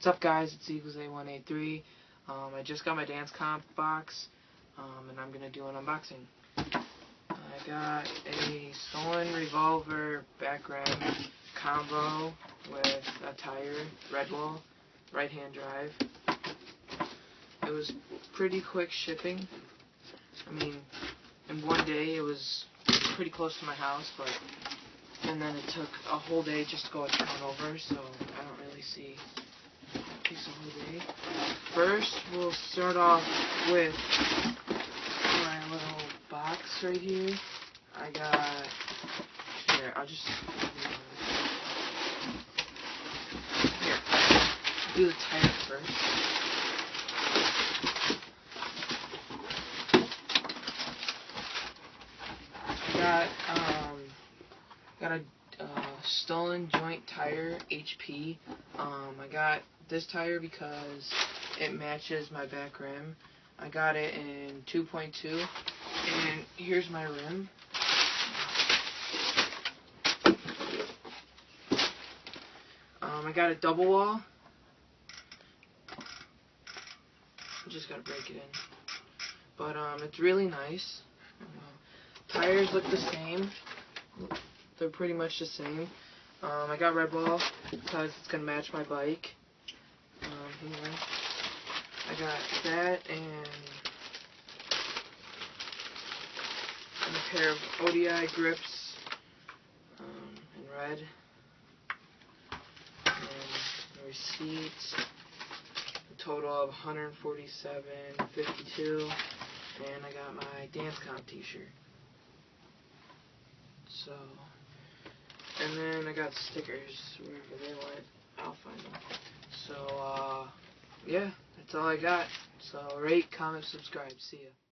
What's up, guys? It's Eagles A183. I just got my Danscomp box, and I'm gonna do an unboxing. I got a stolen revolver back rim combo with a tire, red wall, right-hand drive. It was pretty quick shipping. I mean, in one day it was pretty close to my house, and then it took a whole day just to go and turn over, so I don't really see it takes a whole day. First, we'll start off with my little box right here. I got, here, I'll just, here, do the tire first. Got a stolen joint tire, HP. I got this tire because it matches my back rim. I got it in 2.2, and here's my rim. I got a double wall. Just gotta break it in, but it's really nice. Tires look the same. They're pretty much the same. I got red wall because it's gonna match my bike. Here. I got that and a pair of ODI grips in red. And the receipt. A total of $147.52. And I got my Danscomp t-shirt. So, and then I got stickers wherever they went. I'll find them. So, yeah, that's all I got. So, rate, comment, subscribe. See ya.